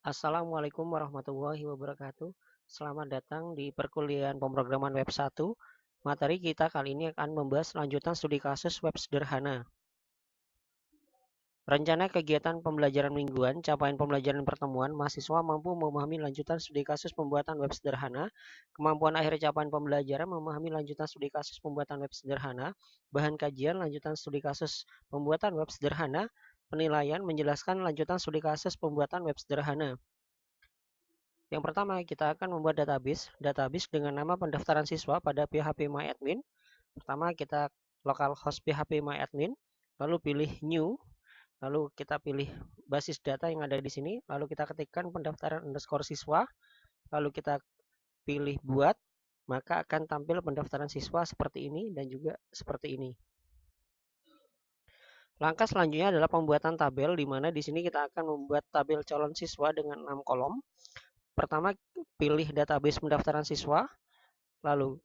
Assalamualaikum warahmatullahi wabarakatuh. Selamat datang di perkuliahan pemrograman web 1. Materi kita kali ini akan membahas lanjutan studi kasus web sederhana. Rencana kegiatan pembelajaran mingguan, capaian pembelajaran pertemuan, mahasiswa mampu memahami lanjutan studi kasus pembuatan web sederhana, kemampuan akhir capaian pembelajaran memahami lanjutan studi kasus pembuatan web sederhana, bahan kajian lanjutan studi kasus pembuatan web sederhana, penilaian menjelaskan lanjutan studi kasus pembuatan web sederhana. Yang pertama, kita akan membuat database dengan nama pendaftaran siswa pada PHP MyAdmin. Pertama, kita localhost PHP MyAdmin, lalu pilih new, lalu kita pilih basis data yang ada di sini, lalu kita ketikkan pendaftaran underscore siswa, lalu kita pilih buat, maka akan tampil pendaftaran siswa seperti ini dan juga seperti ini. Langkah selanjutnya adalah pembuatan tabel, di mana di sini kita akan membuat tabel calon siswa dengan 6 kolom. Pertama, pilih database pendaftaran siswa, lalu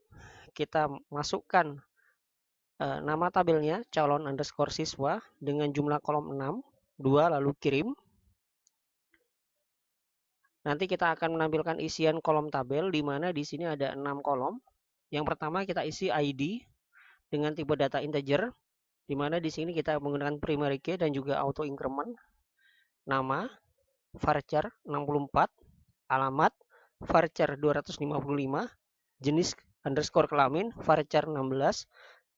kita masukkan nama tabelnya calon underscore siswa dengan jumlah kolom 6, 2, lalu kirim. Nanti kita akan menampilkan isian kolom tabel, di mana di sini ada 6 kolom. Yang pertama kita isi ID dengan tipe data integer, di mana di sini kita menggunakan primary key dan juga auto increment. Nama varchar 64, alamat varchar 255, jenis underscore kelamin varchar 16,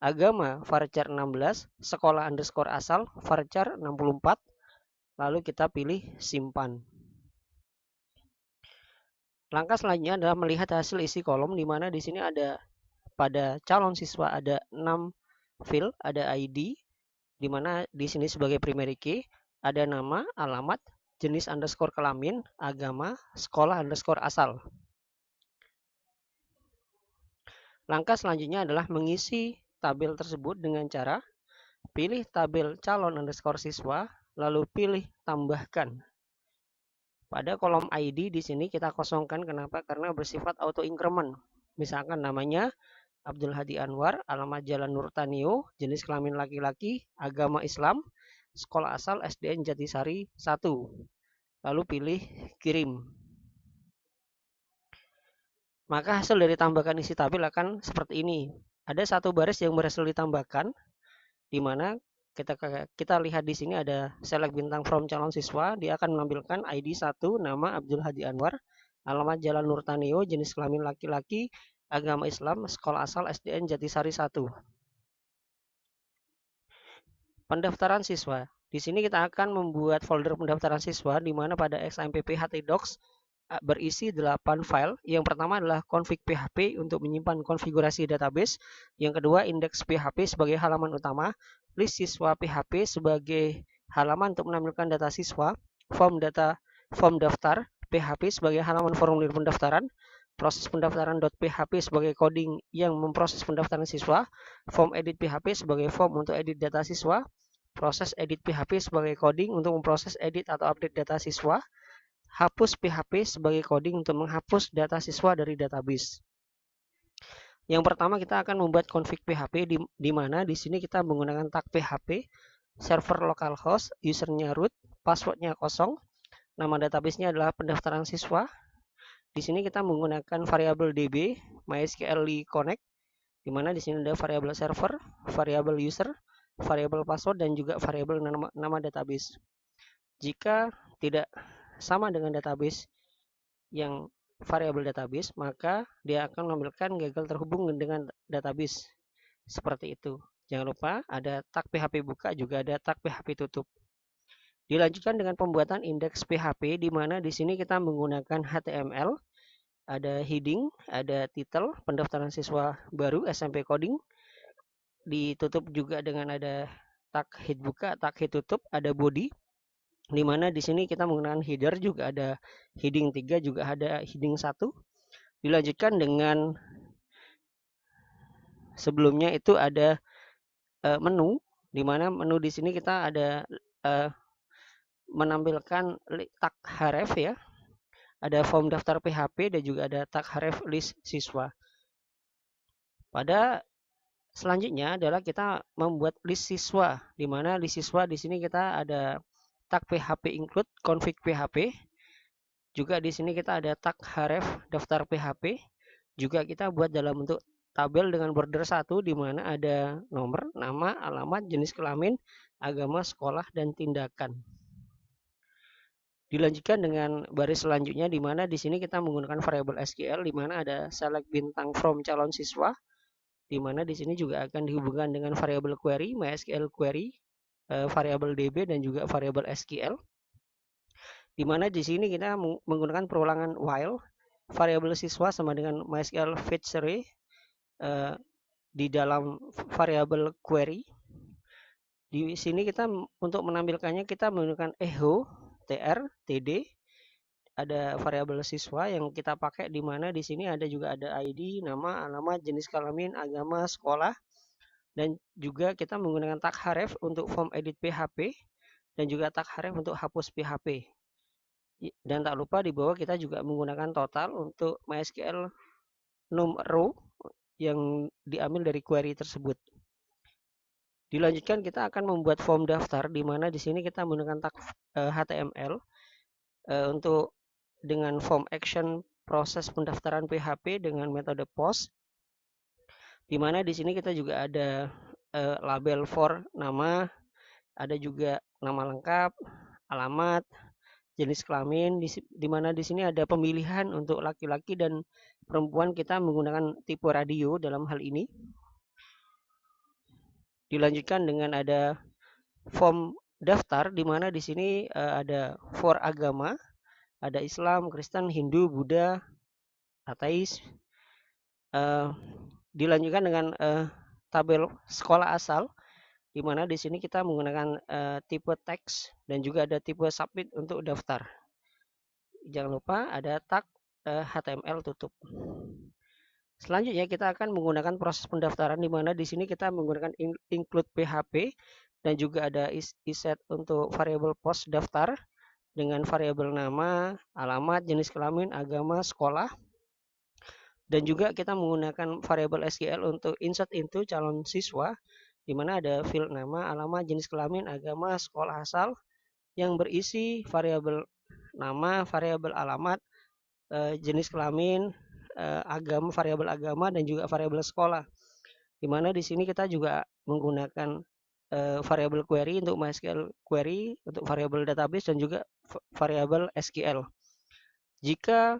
agama varchar 16, sekolah underscore asal varchar 64, lalu kita pilih simpan. Langkah selanjutnya adalah melihat hasil isi kolom, di mana di sini ada pada calon siswa ada 6 field, ada ID, di mana di sini sebagai primary key, ada nama, alamat, jenis underscore kelamin, agama, sekolah underscore asal. Langkah selanjutnya adalah mengisi tabel tersebut dengan cara pilih tabel calon underscore siswa, lalu pilih tambahkan. Pada kolom ID di sini kita kosongkan, kenapa? Karena bersifat auto increment. Misalkan namanya Abdul Hadi Anwar, alamat Jalan Nurtanio, jenis kelamin laki-laki, agama Islam, sekolah asal SDN Jatisari 1. Lalu pilih kirim. Maka hasil dari tambahkan isi tabel akan seperti ini. Ada satu baris yang berhasil ditambahkan, di mana kita lihat di sini ada select bintang from calon siswa, dia akan menampilkan ID 1, nama Abdul Hadi Anwar, alamat Jalan Nurtanio, jenis kelamin laki-laki, agama Islam, sekolah asal SDN Jatisari 1. Pendaftaran siswa. Di sini kita akan membuat folder pendaftaran siswa, di mana pada XAMPP htdocs berisi 8 file. Yang pertama adalah config PHP untuk menyimpan konfigurasi database. Yang kedua, indeks PHP sebagai halaman utama, list siswa PHP sebagai halaman untuk menampilkan data siswa, form daftar PHP sebagai halaman formulir pendaftaran, proses pendaftaran.php sebagai coding yang memproses pendaftaran siswa, form edit PHP sebagai form untuk edit data siswa, proses edit PHP sebagai coding untuk memproses edit atau update data siswa, hapus PHP sebagai coding untuk menghapus data siswa dari database. Yang pertama kita akan membuat config PHP, di mana di sini kita menggunakan tag PHP, server localhost, usernya root, passwordnya kosong, nama databasenya adalah pendaftaran siswa. Di sini kita menggunakan variabel DB MySQL connect, di mana di sini ada variabel server, variabel user, variabel password, dan juga variabel nama database. Jika tidak sama dengan database yang variabel database, maka dia akan menampilkan gagal terhubung dengan database. Seperti itu. Jangan lupa ada tag PHP buka, juga ada tag PHP tutup. Dilanjutkan dengan pembuatan indeks PHP, di mana di sini kita menggunakan HTML, ada heading, ada title, pendaftaran siswa baru SMP coding. Ditutup juga dengan ada tag head buka, tag head tutup, ada body, di mana di sini kita menggunakan header, juga ada heading 3, juga ada heading 1. Dilanjutkan dengan sebelumnya itu ada menu, di mana menu di sini kita ada menampilkan tag href ya. Ada form daftar PHP dan juga ada tag href list siswa. Pada selanjutnya adalah kita membuat list siswa, di mana list siswa di sini kita ada tag PHP include config PHP. Juga di sini kita ada tag href daftar PHP. Juga kita buat dalam bentuk tabel dengan border 1 di mana ada nomor, nama, alamat, jenis kelamin, agama, sekolah, dan tindakan. Dilanjutkan dengan baris selanjutnya di mana di sini kita menggunakan variabel SQL di mana ada select bintang from calon siswa, di mana di sini juga akan dihubungkan dengan variabel query, MySQL query, variabel DB dan juga variabel SQL. Di mana di sini kita menggunakan perulangan while, variabel siswa sama dengan MySQL fetch array di dalam variabel query. Di sini kita untuk menampilkannya kita menggunakan echo, tr, td, ada variabel siswa yang kita pakai di mana di sini ada juga ada ID, nama, alamat, jenis kelamin, agama, sekolah, dan juga kita menggunakan tag href untuk form edit PHP dan juga tag href untuk hapus PHP. Dan tak lupa di bawah kita juga menggunakan total untuk MySQL num row yang diambil dari query tersebut. Dilanjutkan kita akan membuat form daftar di mana di sini kita menggunakan tag HTML untuk dengan form action proses pendaftaran PHP dengan metode post. Di mana di sini kita juga ada label for nama, ada juga nama lengkap, alamat, jenis kelamin, di mana di sini ada pemilihan untuk laki-laki dan perempuan kita menggunakan tipe radio dalam hal ini. Dilanjutkan dengan ada form daftar di mana di sini ada for agama, ada Islam, Kristen, Hindu, Buddha, ateis. Dilanjutkan dengan tabel sekolah asal di mana di sini kita menggunakan tipe teks dan juga ada tipe submit untuk daftar. Jangan lupa ada tag HTML tutup. Selanjutnya kita akan menggunakan proses pendaftaran di mana di sini kita menggunakan include PHP dan juga ada iset untuk variabel post daftar dengan variabel nama, alamat, jenis kelamin, agama, sekolah. Dan juga kita menggunakan variabel SQL untuk insert into calon siswa di mana ada field nama, alamat, jenis kelamin, agama, sekolah asal yang berisi variabel nama, variabel alamat, jenis kelamin, agama, variabel agama dan juga variabel sekolah. Di mana di sini kita juga menggunakan variabel query untuk MySQL query, untuk variabel database dan juga variabel SQL. Jika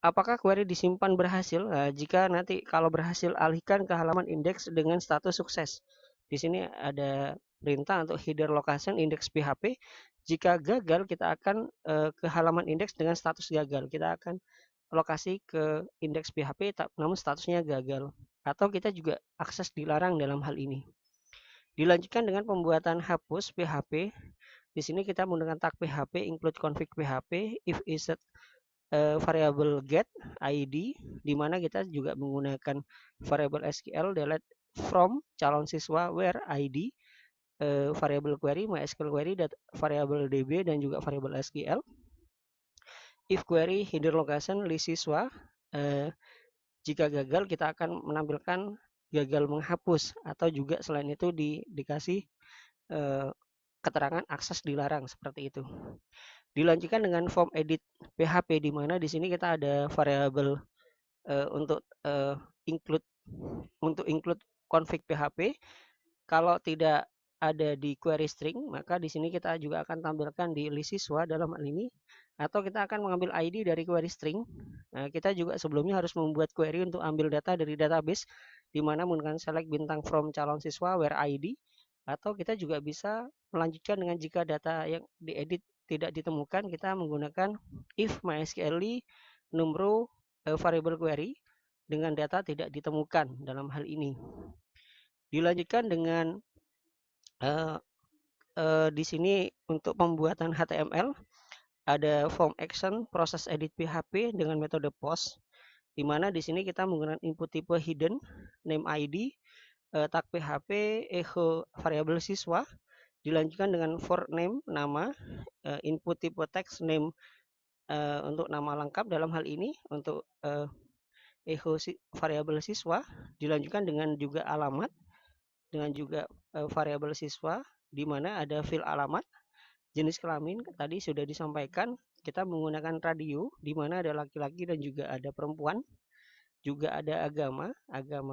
apakah query disimpan berhasil? Jika nanti kalau berhasil alihkan ke halaman indeks dengan status sukses. Di sini ada perintah untuk header location index PHP. Jika gagal kita akan ke halaman indeks dengan status gagal. Kita akan lokasi ke indeks PHP namun statusnya gagal. Atau kita juga akses dilarang dalam hal ini. Dilanjutkan dengan pembuatan hapus PHP. Di sini kita menggunakan tag PHP include config PHP if is variabel get ID di mana kita juga menggunakan variabel SQL delete from calon siswa where ID, variabel query MySQL query, variabel DB dan juga variabel SQL. If query header location list siswa, jika gagal kita akan menampilkan gagal menghapus atau juga selain itu dikasih keterangan akses dilarang seperti itu. Dilanjutkan dengan form edit PHP di mana di sini kita ada variabel untuk include config PHP. Kalau tidak ada di query string, maka di sini kita juga akan tampilkan di list siswa dalam hal ini, atau kita akan mengambil ID dari query string. Nah, kita juga sebelumnya harus membuat query untuk ambil data dari database, di mana menggunakan select bintang from calon siswa where ID, atau kita juga bisa melanjutkan dengan jika data yang diedit tidak ditemukan, kita menggunakan if MySQL numero variable query dengan data tidak ditemukan dalam hal ini. Dilanjutkan dengan di sini untuk pembuatan HTML ada form action proses edit PHP dengan metode post, di mana di sini kita menggunakan input tipe hidden, name ID, tag PHP, echo variabel siswa. Dilanjutkan dengan for name nama, input tipe text name untuk nama lengkap dalam hal ini untuk echo variabel siswa. Dilanjutkan dengan juga alamat dengan juga variabel siswa di mana ada field alamat, jenis kelamin tadi sudah disampaikan, kita menggunakan radio, di mana ada laki-laki dan juga ada perempuan. Juga ada agama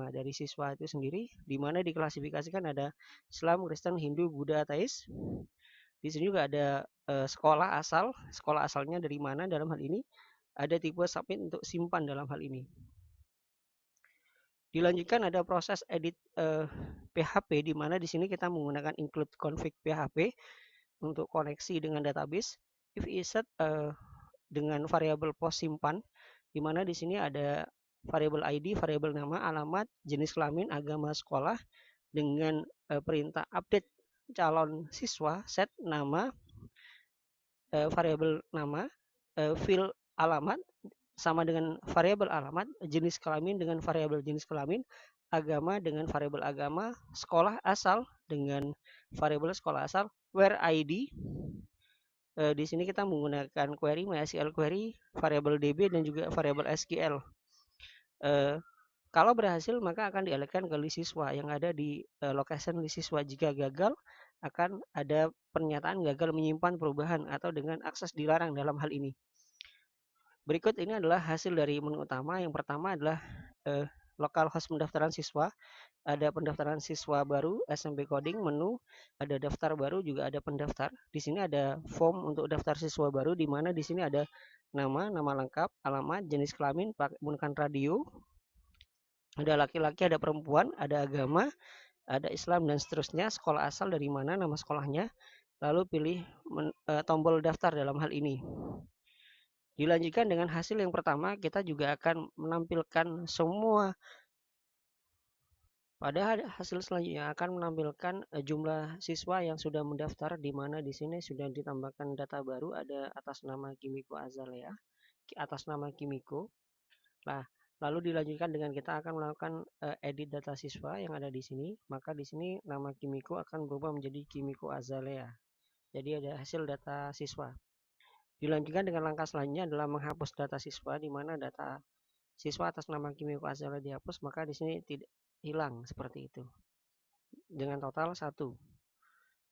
dari siswa itu sendiri, di mana diklasifikasikan ada Islam, Kristen, Hindu, Buddha, ateis. Di sini juga ada sekolah asalnya dari mana dalam hal ini. Ada tipe submit untuk simpan dalam hal ini. Dilanjutkan ada proses edit PHP, di mana di sini kita menggunakan include config PHP untuk koneksi dengan database. If insert dengan variabel post simpan, di mana di sini ada variabel ID, variabel nama, alamat, jenis kelamin, agama, sekolah, dengan perintah update calon siswa, set nama, variabel nama, fill alamat sama dengan variabel alamat, jenis kelamin dengan variabel jenis kelamin, agama dengan variabel agama, sekolah asal dengan variabel sekolah asal, where ID. Di sini kita menggunakan query MySQL query, variabel DB dan juga variabel SQL. Kalau berhasil maka akan dialihkan ke list siswa yang ada di location list siswa. Jika gagal akan ada pernyataan gagal menyimpan perubahan atau dengan akses dilarang dalam hal ini. Berikut ini adalah hasil dari menu utama. Yang pertama adalah localhost pendaftaran siswa. Ada pendaftaran siswa baru, SMP coding, menu, ada daftar baru, juga ada pendaftar. Di sini ada form untuk daftar siswa baru, di mana di sini ada nama lengkap, alamat, jenis kelamin, menggunakan radio, ada laki-laki, ada perempuan, ada agama, ada Islam dan seterusnya, sekolah asal dari mana, nama sekolahnya, lalu pilih tombol daftar dalam hal ini. Dilanjutkan dengan hasil yang pertama, kita juga akan menampilkan semua. Pada hasil selanjutnya akan menampilkan jumlah siswa yang sudah mendaftar, di mana di sini sudah ditambahkan data baru, ada atas nama Kimiko Azalea, atas nama Kimiko. Nah, lalu dilanjutkan dengan kita akan melakukan edit data siswa yang ada di sini. Maka di sini nama Kimiko akan berubah menjadi Kimiko Azalea. Jadi ada hasil data siswa. Dilanjutkan dengan langkah selanjutnya adalah menghapus data siswa, di mana data siswa atas nama Kimiko Azalea dihapus, maka di sini tidak hilang seperti itu. Dengan total 1.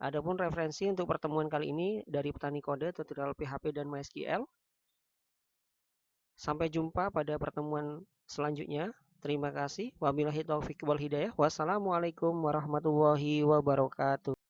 Adapun referensi untuk pertemuan kali ini dari Petani Kode, tutorial PHP dan MySQL. Sampai jumpa pada pertemuan selanjutnya. Terima kasih. Wabillahi taufiq wal hidayah. Wassalamualaikum warahmatullahi wabarakatuh.